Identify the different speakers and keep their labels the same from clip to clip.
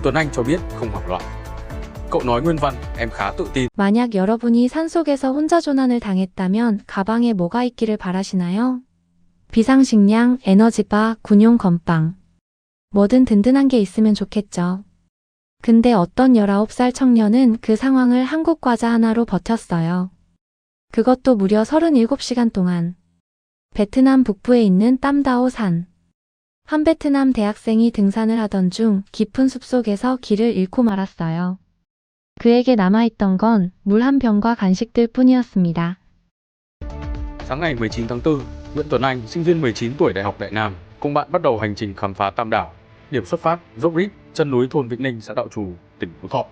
Speaker 1: Nhưng Tuấn Anh cho biết không hoảng loạn. Cậu nói nguyên văn, em khá tự tin.
Speaker 2: 만약 여러분이 산속에서 혼자 조난을 당했다면 가방에 뭐가 있기를 바라시나요? 비상식량, 에너지바, 군용 건빵. 뭐든 든든한 게 있으면 좋겠죠. 근데 어떤 19살 청년은 그 상황을 한국 과자 하나로 버텼어요. 그것도 무려 37시간 동안. 베트남 북부에 있는 땀다오 산. 한 베트남 대학생이 등산을 하던 중 깊은 숲속에서 길을 잃고 말았어요. 그에게 남아있던 건 물 한 병과 간식들 뿐이었습니다.
Speaker 1: Sáng ngày 19 tháng 4, Nguyễn Tuấn Anh, sinh viên 19 tuổi Đại học Đại Nam, cùng bạn bắt đầu hành trình khám phá Tam Đảo. Điểm xuất phát, dốc Rít, chân núi thôn Vĩnh Ninh, xã Đạo Trù, tỉnh Phú Thọ.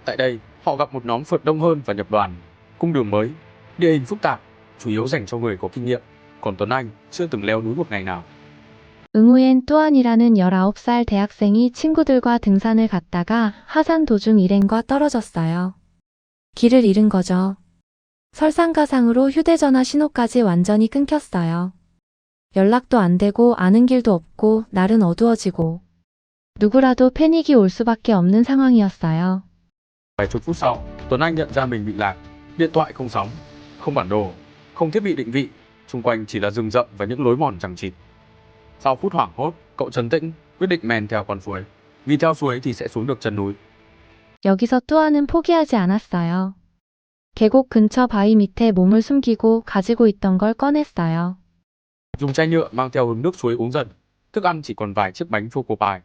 Speaker 1: Tại đây, họ gặp một nhóm phượt đông hơn và nhập đoàn. Cung đường mới, địa hình phức tạp, chủ yếu dành cho người có kinh nghiệm. Còn Tuấn Anh chưa từng leo núi một ngày nào.
Speaker 2: 응우엔 뚜안이라는 19살 대학생이 친구들과 등산을 갔다가 하산 도중 일행과 떨어졌어요. 길을 잃은 거죠. 설상가상으로 휴대전화 신호까지 완전히 끊겼어요. 연락도 안 되고 아는 길도 없고 날은 어두워지고 누구라도 패닉이 올 수밖에 없는 상황이었어요.
Speaker 1: Vài chục phút sau, Tuấn Anh nhận ra mình bị lạc. Điện thoại không sóng, không bản đồ, không thiết bị định vị. Xung quanh chỉ là rừng rậm và những lối mòn chằng chịt. Sau phút hoảng hốt, cậu trấn tĩnh, quyết định men theo con suối. Vì theo suối thì sẽ xuống được chân núi.
Speaker 2: 여기서 뚜안은 포기하지 않았어요. 계곡 근처 바위 밑에 몸을 숨기고 가지고 있던 걸 꺼냈어요.
Speaker 1: Dùng chai nhựa mang theo hướng nước suối uống dần. Thức ăn chỉ còn vài chiếc bánh choco pie.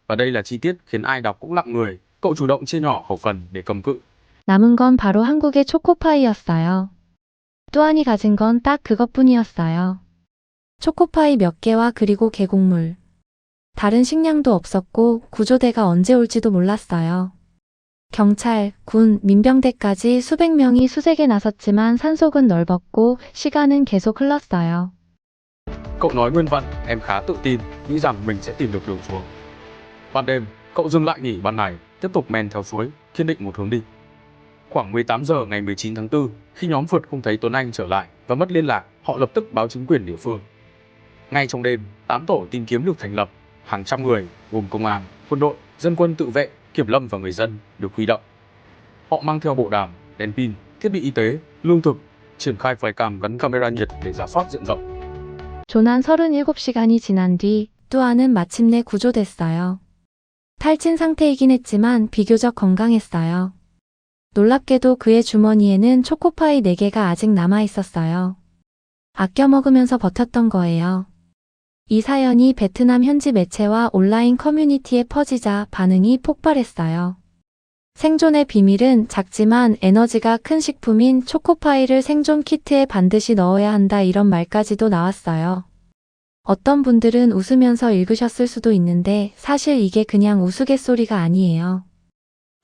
Speaker 1: Và đây là chi tiết khiến ai đọc cũng lặng người. Cậu chủ động chia nhỏ khẩu phần để cầm cự.
Speaker 2: 남은 건 바로 한국의 초코파이였어요. 뚜안이 가진 건 딱 그것뿐이었어요. 초코파이 몇 개와 그리고 계곡물. 다른 식량도 없었고 구조대가 언제 올지도 몰랐어요. 경찰, 군, 민병대까지 수백 명이 수색에 나섰지만 산속은 넓었고 시간은 계속 흘렀어요.
Speaker 1: Cậu nói nguyên văn, em khá tự tin, nghĩ rằng mình sẽ tìm được đường xuống. Ban đêm, cậu dừng lại nghỉ ban ngày, tiếp tục men theo suối, kiên định một hướng đi. Khoảng 18 giờ ngày 19 tháng 4, khi nhóm phượt không thấy Tuấn Anh trở lại và mất liên lạc, họ lập tức báo chính quyền địa phương. Ngay trong đêm, 8 tổ tìm kiếm được thành lập, hàng trăm người, gồm công an, quân đội, dân quân tự vệ, kiểm lâm và người dân được huy động. Họ mang theo bộ đàm, đèn pin, thiết bị y tế, lương thực, triển khai flycam gắn camera nhiệt để rà soát diện rộng.
Speaker 2: 조난 37시간이 지난 뒤 뚜안은 마침내 구조됐어요. 탈진 상태이긴 했지만 비교적 건강했어요. 놀랍게도 그의 주머니에는 초코파이 4개가 아직 남아 있었어요. 아껴 먹으면서 버텼던 거예요. 이 사연이 베트남 현지 매체와 온라인 커뮤니티에 퍼지자 반응이 폭발했어요. 생존의 비밀은 작지만 에너지가 큰 식품인 초코파이를 생존 키트에 반드시 넣어야 한다 이런 말까지도 나왔어요. 어떤 분들은 웃으면서 읽으셨을 수도 있는데 사실 이게 그냥 우스갯소리가 아니에요.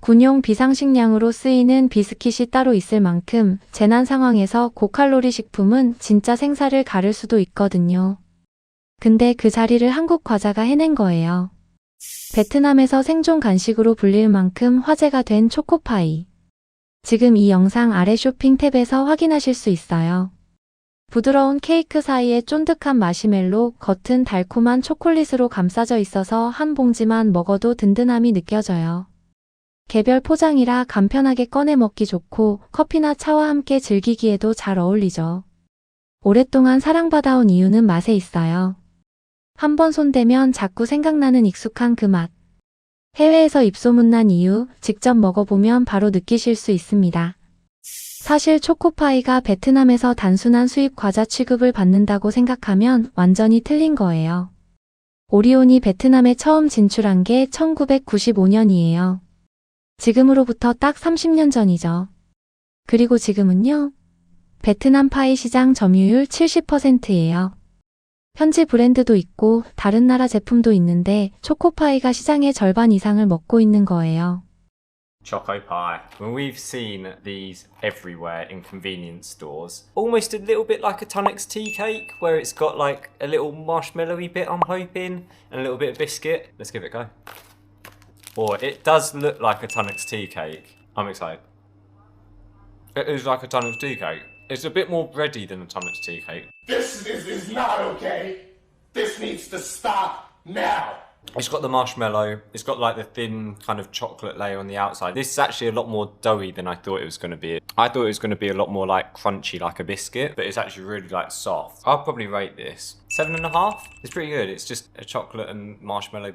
Speaker 2: 군용 비상식량으로 쓰이는 비스킷이 따로 있을 만큼 재난 상황에서 고칼로리 식품은 진짜 생사를 가를 수도 있거든요. 근데 그 자리를 한국 과자가 해낸 거예요. 베트남에서 생존 간식으로 불릴 만큼 화제가 된 초코파이. 지금 이 영상 아래 쇼핑 탭에서 확인하실 수 있어요. 부드러운 케이크 사이에 쫀득한 마시멜로, 겉은 달콤한 초콜릿으로 감싸져 있어서 한 봉지만 먹어도 든든함이 느껴져요. 개별 포장이라 간편하게 꺼내 먹기 좋고 커피나 차와 함께 즐기기에도 잘 어울리죠. 오랫동안 사랑받아온 이유는 맛에 있어요. 한번 손대면 자꾸 생각나는 익숙한 그 맛. 해외에서 입소문난 이유, 직접 먹어보면 바로 느끼실 수 있습니다. 사실 초코파이가 베트남에서 단순한 수입 과자 취급을 받는다고 생각하면 완전히 틀린 거예요. 오리온이 베트남에 처음 진출한 게 1995년이에요. 지금으로부터 딱 30년 전이죠. 그리고 지금은요? 베트남 파이 시장 점유율 70%예요. 현지 브랜드도 있고 다른 나라 제품도 있는데 초코파이가 시장의 절반 이상을 먹고 있는 거예요.
Speaker 3: Choco pie. Well, we've seen these everywhere in convenience stores. Almost a little bit like a Tunnocks tea cake, where it's got like a little marshmallowy bit, I'm hoping, and a little bit of biscuit. Let's give it a go. Or it does look like a Tunnocks tea cake. I'm excited. It is like a Tunnocks tea cake. It's a bit more bready than a Tunnocks tea cake.
Speaker 4: This is not okay. This needs to stop now.
Speaker 3: It's got the marshmallow. It's got like the thin kind of chocolate layer on the outside. This is actually a lot more doughy than I thought it was going to be. I thought it was going to be a lot more like crunchy, like a biscuit, but it's actually really like soft. I'll probably rate this 7.5. It's pretty good. It's just a chocolate and marshmallow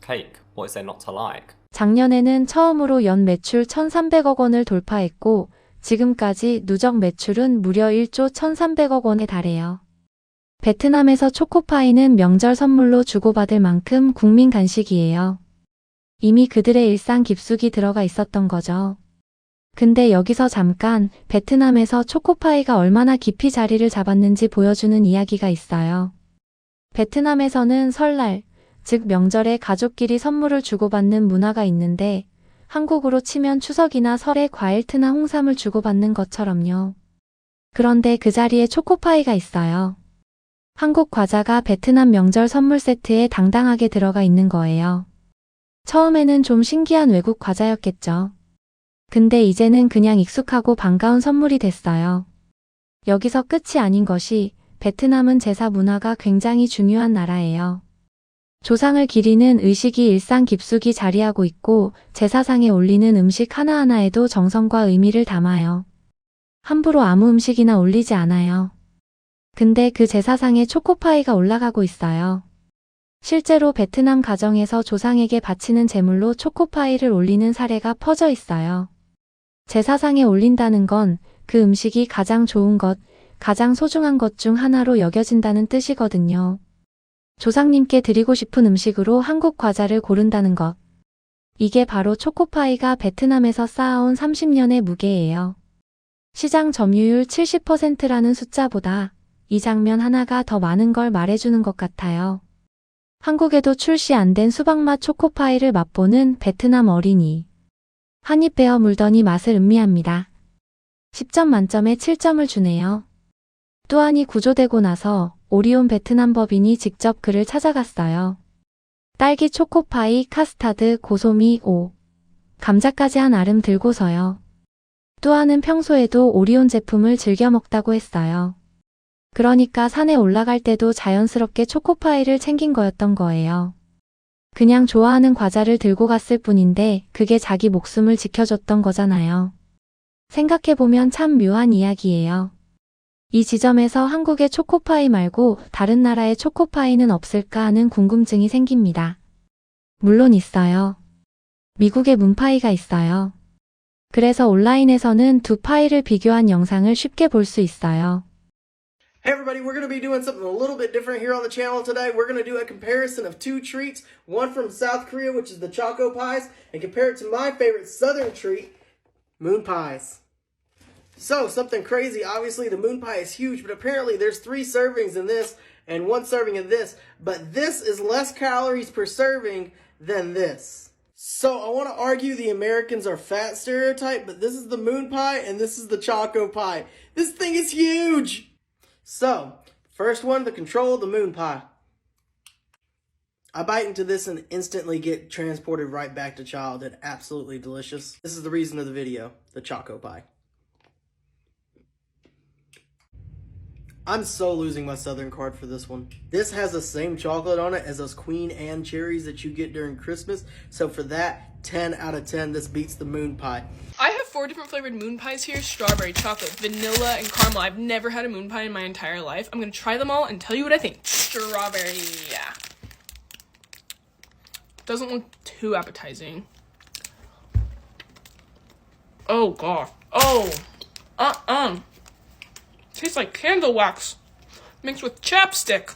Speaker 3: cake. What is there not to like?
Speaker 2: 작년에는 처음으로 연 매출 1,300억 원을 돌파했고 지금까지 누적 매출은 무려 1조 1,300억 원에 달해요. 베트남에서 초코파이는 명절 선물로 주고받을 만큼 국민 간식이에요. 이미 그들의 일상 깊숙이 들어가 있었던 거죠. 근데 여기서 잠깐 베트남에서 초코파이가 얼마나 깊이 자리를 잡았는지 보여주는 이야기가 있어요. 베트남에서는 설날, 즉 명절에 가족끼리 선물을 주고받는 문화가 있는데 한국으로 치면 추석이나 설에 과일트나 홍삼을 주고받는 것처럼요. 그런데 그 자리에 초코파이가 있어요. 한국 과자가 베트남 명절 선물 세트에 당당하게 들어가 있는 거예요. 처음에는 좀 신기한 외국 과자였겠죠. 근데 이제는 그냥 익숙하고 반가운 선물이 됐어요. 여기서 끝이 아닌 것이 베트남은 제사 문화가 굉장히 중요한 나라예요. 조상을 기리는 의식이 일상 깊숙이 자리하고 있고 제사상에 올리는 음식 하나하나에도 정성과 의미를 담아요. 함부로 아무 음식이나 올리지 않아요. 근데 그 제사상에 초코파이가 올라가고 있어요. 실제로 베트남 가정에서 조상에게 바치는 제물로 초코파이를 올리는 사례가 퍼져 있어요. 제사상에 올린다는 건 그 음식이 가장 좋은 것, 가장 소중한 것 중 하나로 여겨진다는 뜻이거든요. 조상님께 드리고 싶은 음식으로 한국 과자를 고른다는 것. 이게 바로 초코파이가 베트남에서 쌓아온 30년의 무게예요. 시장 점유율 70%라는 숫자보다 이 장면 하나가 더 많은 걸 말해주는 것 같아요. 한국에도 출시 안 된 수박맛 초코파이를 맛보는 베트남 어린이. 한 입 베어 물더니 맛을 음미합니다. 10점 만점에 7점을 주네요. 또한이 구조되고 나서 오리온 베트남 법인이 직접 그를 찾아갔어요. 딸기 초코파이, 카스타드, 고소미, 감자까지 한 알음 들고서요. 또한은 평소에도 오리온 제품을 즐겨 먹다고 했어요. 그러니까 산에 올라갈 때도 자연스럽게 초코파이를 챙긴 거였던 거예요. 그냥 좋아하는 과자를 들고 갔을 뿐인데 그게 자기 목숨을 지켜줬던 거잖아요. 생각해보면 참 묘한 이야기예요. 이 지점에서 한국의 초코파이 말고 다른 나라의 초코파이는 없을까 하는 궁금증이 생깁니다. 물론 있어요. 미국의 문파이가 있어요. 그래서 온라인에서는 두 파이를 비교한 영상을 쉽게 볼 수 있어요.
Speaker 4: Hey everybody, we're going to be doing something a little bit different here on the channel today. We're going to do a comparison of two treats, one from South Korea, which is the Choco Pies, and compare it to my favorite southern treat, Moon Pies. So, something crazy. Obviously, the Moon Pie is huge, but apparently there's 3 servings in this and 1 serving of this, but this is less calories per serving than this. So, I want to argue the Americans are fat stereotype, but this is the Moon Pie and this is the Choco Pie. This thing is huge! So, first one, the control of the Moon Pie. I bite into this and instantly get transported right back to childhood. Absolutely delicious. This is the reason of the video, the Choco Pie. I'm so losing my Southern card for this one. This has the same chocolate on it as those Queen Anne cherries that you get during Christmas. So for that, 10 out of 10, this beats the Moon Pie.
Speaker 5: I have 4 different flavored moon pies here: strawberry, chocolate, vanilla, and caramel. I've never had a moon pie in my entire life. I'm gonna try them all and tell you what I think. Strawberry, yeah. Doesn't look too appetizing. Oh god. Oh. Tastes like candle wax mixed with chapstick.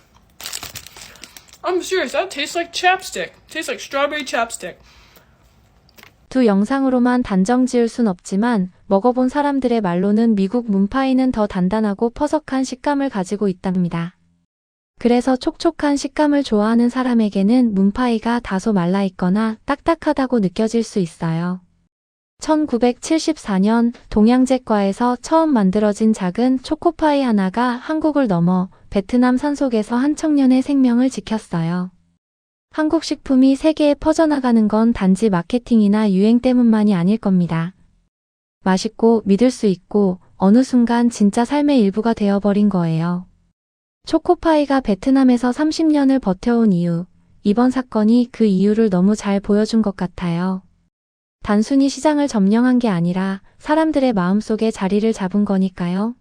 Speaker 5: I'm serious, that tastes like chapstick. Tastes like strawberry chapstick.
Speaker 2: 두 영상으로만 단정 지을 순 없지만 먹어본 사람들의 말로는 미국 문파이는 더 단단하고 퍼석한 식감을 가지고 있답니다. 그래서 촉촉한 식감을 좋아하는 사람에게는 문파이가 다소 말라있거나 딱딱하다고 느껴질 수 있어요. 1974년 동양제과에서 처음 만들어진 작은 초코파이 하나가 한국을 넘어 베트남 산속에서 한 청년의 생명을 지켰어요. 한국 식품이 세계에 퍼져나가는 건 단지 마케팅이나 유행 때문만이 아닐 겁니다. 맛있고 믿을 수 있고 어느 순간 진짜 삶의 일부가 되어버린 거예요. 초코파이가 베트남에서 30년을 버텨온 이유, 이번 사건이 그 이유를 너무 잘 보여준 것 같아요. 단순히 시장을 점령한 게 아니라 사람들의 마음속에 자리를 잡은 거니까요.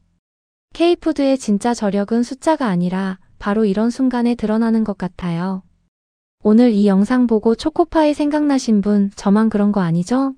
Speaker 2: K푸드의 진짜 저력은 숫자가 아니라 바로 이런 순간에 드러나는 것 같아요. 오늘 이 영상 보고 초코파이 생각나신 분 저만 그런 거 아니죠?